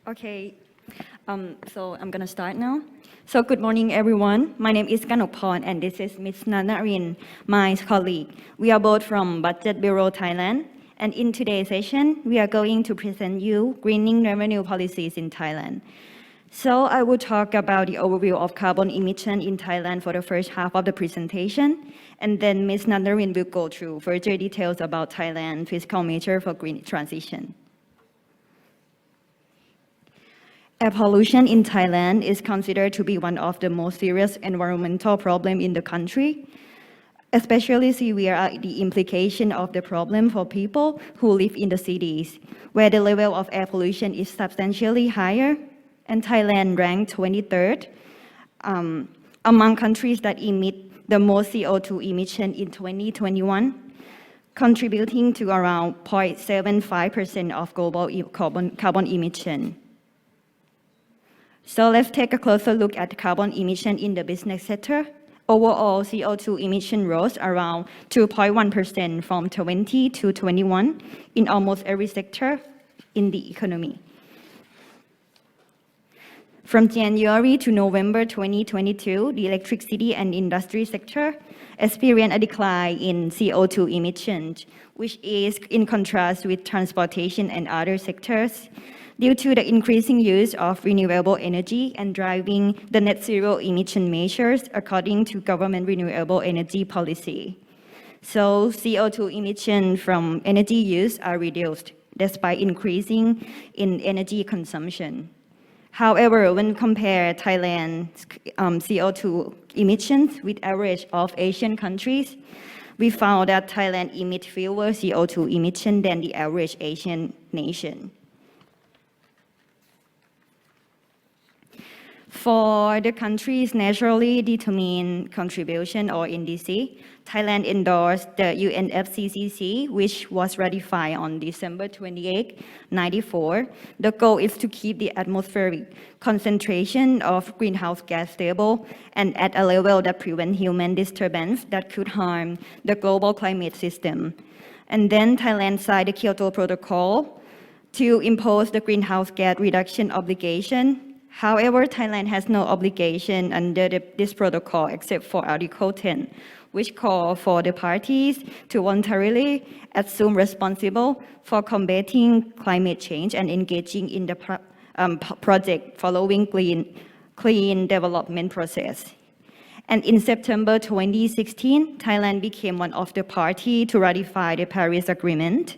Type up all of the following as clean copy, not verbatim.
Okay, so I'm gonna start now. So good morning, everyone. My name is Ganokporn, and this is Ms. Natnarin, my colleague. We are both from Budget Bureau, Thailand. And in today's session, we are going to present you greening revenue policies in Thailand. So I will talk about the overview of carbon emission in Thailand for the first half of the presentation. And then Ms. Natnarin will go through further details about Thailand's fiscal measure for green transition. Air pollution in Thailand is considered to be one of the most serious environmental problems in the country. Especially severe are the implications of the problem for people who live in the cities, where the level of air pollution is substantially higher, and Thailand ranked 23rd among countries that emit the most CO2 emission in 2021, contributing to around 0.75% of global carbon emission. So let's take a closer look at carbon emission in the business sector. Overall, CO2 emission rose around 2.1% from 20 to 21 in almost every sector in the economy. From January to November 2022, the electricity and industry sector experienced a decline in CO2 emissions, which is in contrast with transportation and other sectors, due to the increasing use of renewable energy and driving the net zero emission measures according to government renewable energy policy. So CO2 emissions from energy use are reduced despite increasing in energy consumption. However, when compared Thailand's CO2 emissions with average of Asian countries, we found that Thailand emits fewer CO2 emissions than the average Asian nation. For the country's naturally determined contribution or NDC, Thailand endorsed the UNFCCC, which was ratified on December 28, 1994. The goal is to keep the atmospheric concentration of greenhouse gas stable and at a level that prevents human disturbance that could harm the global climate system. And then Thailand signed the Kyoto Protocol to impose the greenhouse gas reduction obligation. However, Thailand has no obligation under this protocol except for Article 10, which calls for the parties to voluntarily assume responsible for combating climate change and engaging in the project following clean development process. And in September 2016, Thailand became one of the parties to ratify the Paris Agreement.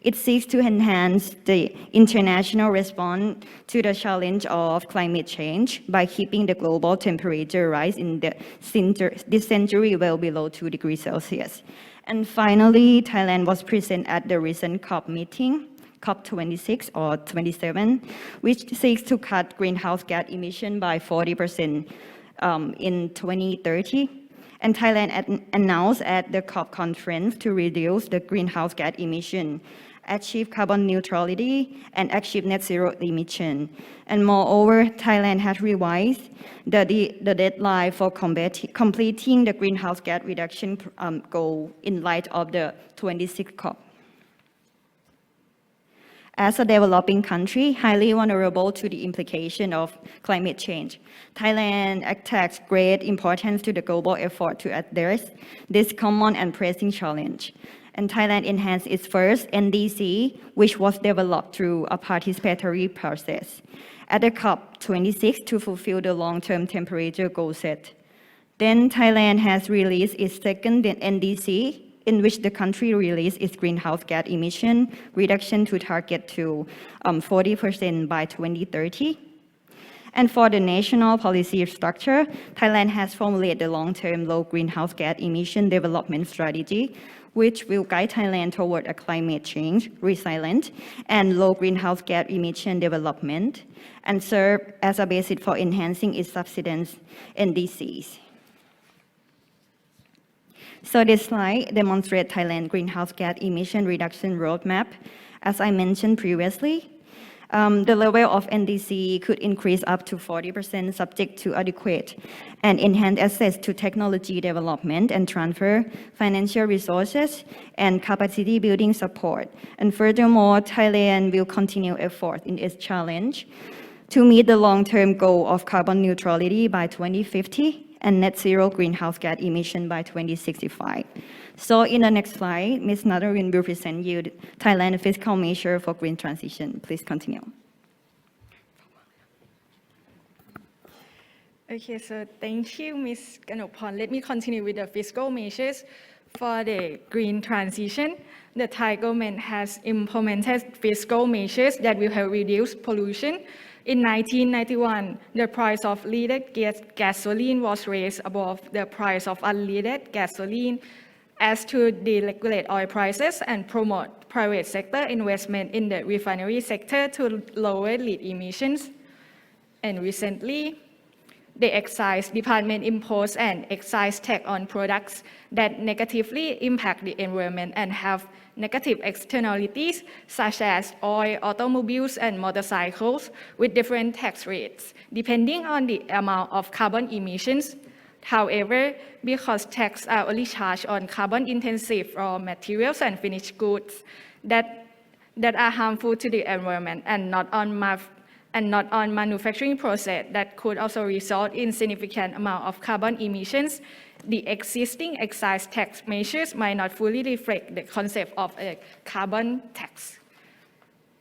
It seeks to enhance the international response to the challenge of climate change by keeping the global temperature rise in this century well below 2 degrees Celsius. And finally, Thailand was present at the recent COP meeting, COP26 or 27, which seeks to cut greenhouse gas emission by 40% in 2030. And Thailand announced at the COP conference to reduce the greenhouse gas emission, achieve carbon neutrality, and achieve net zero emission. And moreover, Thailand has revised the deadline for completing the greenhouse gas reduction goal in light of the 26th COP. As a developing country, highly vulnerable to the implication of climate change, Thailand attaches great importance to the global effort to address this common and pressing challenge. And Thailand enhanced its first NDC, which was developed through a participatory process at the COP26 to fulfill the long-term temperature goal set. Then Thailand has released its second NDC, in which the country released its greenhouse gas emission reduction to target to 40% by 2030. And for the national policy structure, Thailand has formulated the long-term low greenhouse gas emission development strategy, which will guide Thailand toward a climate change, resilient, and low greenhouse gas emission development, and serve as a basis for enhancing its subsistence NDCs. So this slide demonstrates Thailand's greenhouse gas emission reduction roadmap. As I mentioned previously, The level of NDC could increase up to 40% subject to adequate and enhanced access to technology development and transfer, financial resources, and capacity building support. And furthermore, Thailand will continue effort in its challenge to meet the long-term goal of carbon neutrality by 2050 and net zero greenhouse gas emission by 2065. So in the next slide, Ms. Natnarin will present you Thailand fiscal measure for green transition. Please continue. Okay, so thank you, Ms. Ganokporn. Let me continue with the fiscal measures for the green transition. The Thai government has implemented fiscal measures that will help reduce pollution. In 1991, the price of leaded gasoline was raised above the price of unleaded gasoline as to deregulate oil prices and promote private sector investment in the refinery sector to lower lead emissions. And recently, the Excise Department imposed an excise tax on products that negatively impact the environment and have negative externalities, such as oil, automobiles, and motorcycles, with different tax rates, depending on the amount of carbon emissions. However, because taxes are only charged on carbon-intensive raw materials and finished goods that are harmful to the environment and not on manufacturing process that could also result in significant amount of carbon emissions, the existing excise tax measures might not fully reflect the concept of a carbon tax.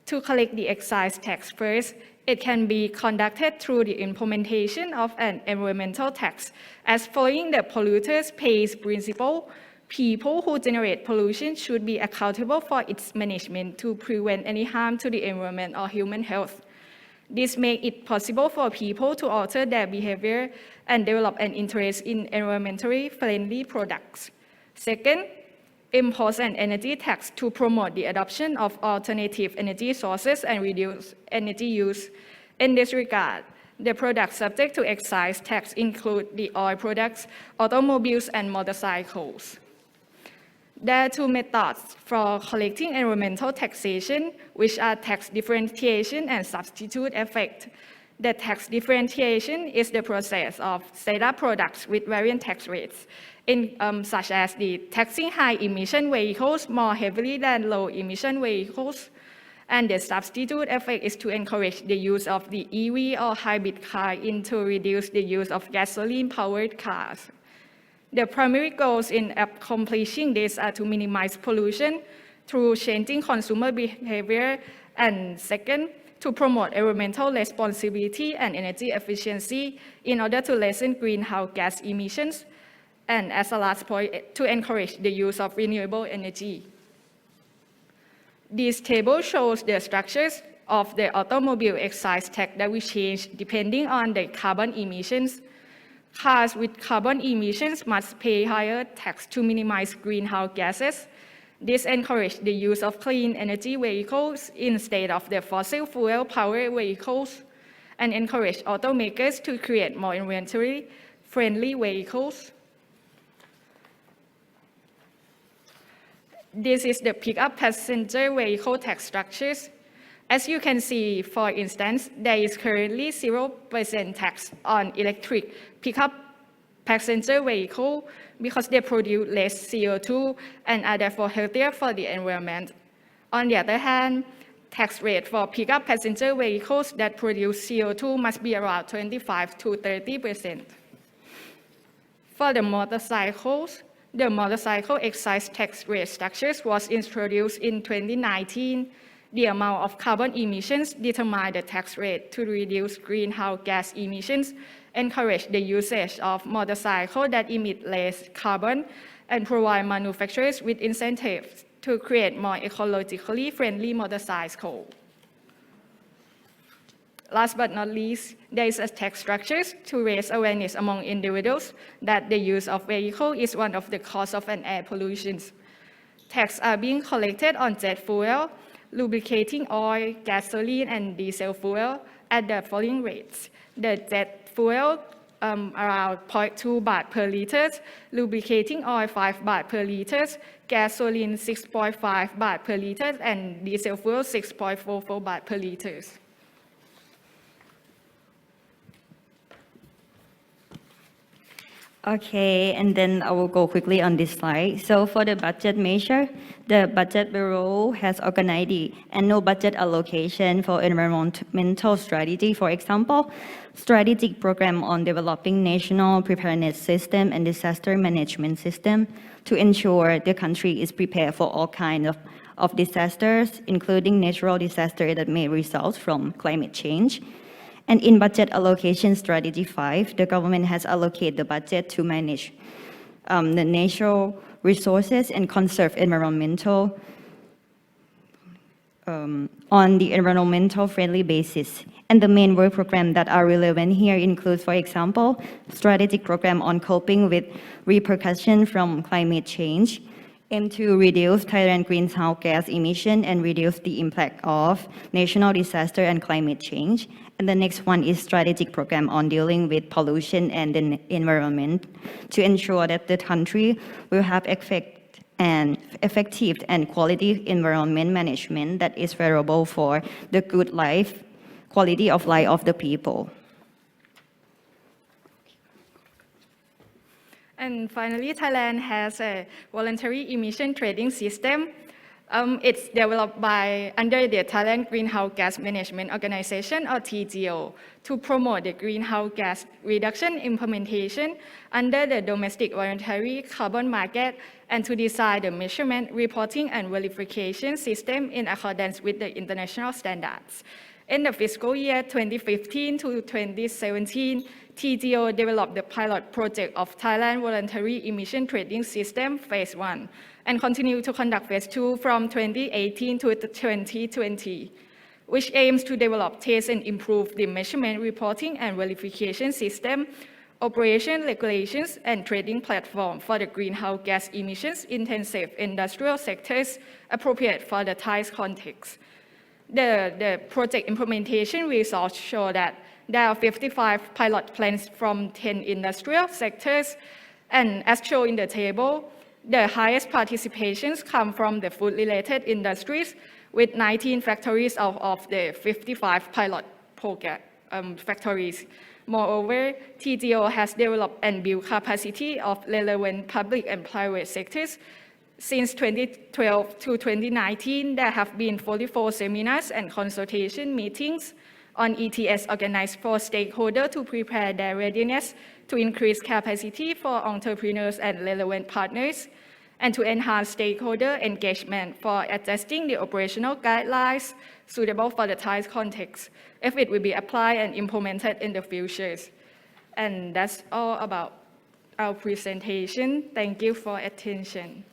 To collect the excise tax first, it can be conducted through the implementation of an environmental tax. As following the polluters pays principle, people who generate pollution should be accountable for its management to prevent any harm to the environment or human health. This makes it possible for people to alter their behavior and develop an interest in environmentally friendly products. Second, impose an energy tax to promote the adoption of alternative energy sources and reduce energy use. In this regard, the products subject to excise tax include the oil products, automobiles, and motorcycles. There are two methods for collecting environmental taxation, which are tax differentiation and substitute effect. The tax differentiation is the process of set up products with varying tax rates, such as the taxing high-emission vehicles more heavily than low-emission vehicles. And the substitute effect is to encourage the use of the EV or hybrid car to reduce the use of gasoline-powered cars. The primary goals in accomplishing this are to minimize pollution through changing consumer behavior, and second, to promote environmental responsibility and energy efficiency in order to lessen greenhouse gas emissions, and as a last point, to encourage the use of renewable energy. This table shows the structures of the automobile excise tax that will change depending on the carbon emissions. Cars with carbon emissions must pay higher tax to minimize greenhouse gases. This encourages the use of clean energy vehicles instead of the fossil fuel powered vehicles, and encourage automakers to create more environmentally friendly vehicles. This is the pickup passenger vehicle tax structures. As you can see, for instance, there is currently 0% tax on electric pickup passenger vehicle because they produce less CO2 and are therefore healthier for the environment. On the other hand, tax rate for pickup passenger vehicles that produce CO2 must be around 25 to 30%. For the motorcycles, the motorcycle excise tax rate structures was introduced in 2019. The amount of carbon emissions determine the tax rate to reduce greenhouse gas emissions, encourage the usage of motorcycles that emit less carbon, and provide manufacturers with incentives to create more ecologically friendly motorcycles. Last but not least, there is a tax structure to raise awareness among individuals that the use of vehicles is one of the causes of an air pollution. Taxes are being collected on jet fuel, lubricating oil, gasoline, and diesel fuel at the following rates. The jet fuel around 0.2 baht per liter, lubricating oil 5 baht per liter, gasoline 6.5 baht per liter, and diesel fuel 6.44 baht per liter. Okay, and then I will go quickly on this slide. So for the budget measure, the Budget Bureau has organized the annual budget allocation for environmental strategy. For example, strategic program on developing national preparedness system and disaster management system to ensure the country is prepared for all kinds of disasters, including natural disasters that may result from climate change. And in Budget Allocation Strategy 5, the government has allocated the budget to manage the natural resources and conserve environmental on the environmental friendly basis. And the main work program that are relevant here includes, for example, strategic program on coping with repercussions from climate change, aim to reduce Thailand greenhouse gas emission and reduce the impact of national disaster and climate change. And the next one is strategic program on dealing with pollution and the environment to ensure that the country will have effective and quality environment management that is favorable for the good life, quality of life of the people. And finally, Thailand has a voluntary emission trading system. It's developed under the Thailand Greenhouse Gas Management Organization, or TGO, to promote the greenhouse gas reduction implementation under the domestic voluntary carbon market and to design the measurement, reporting, and verification system in accordance with the international standards. In the fiscal year 2015 to 2017, TGO developed the pilot project of Thailand Voluntary Emission Trading System Phase 1 and continue to conduct Phase 2 from 2018 to 2020, which aims to develop, test, and improve the measurement, reporting, and verification system, operation regulations, and trading platform for the greenhouse gas emissions intensive industrial sectors appropriate for the Thai context. The project implementation results show that there are 55 pilot plants from 10 industrial sectors, and as shown in the table, the highest participations come from the food-related industries, with 19 factories out of the 55 pilot factories. Moreover, TGO has developed and built capacity of relevant public and private sectors. Since 2012 to 2019, there have been 44 seminars and consultation meetings on ETS organized for stakeholders to prepare their readiness to increase capacity for entrepreneurs and relevant partners, and to enhance stakeholder engagement for adjusting the operational guidelines suitable for the Thai context, if it will be applied and implemented in the future. And that's all about our presentation. Thank you for attention.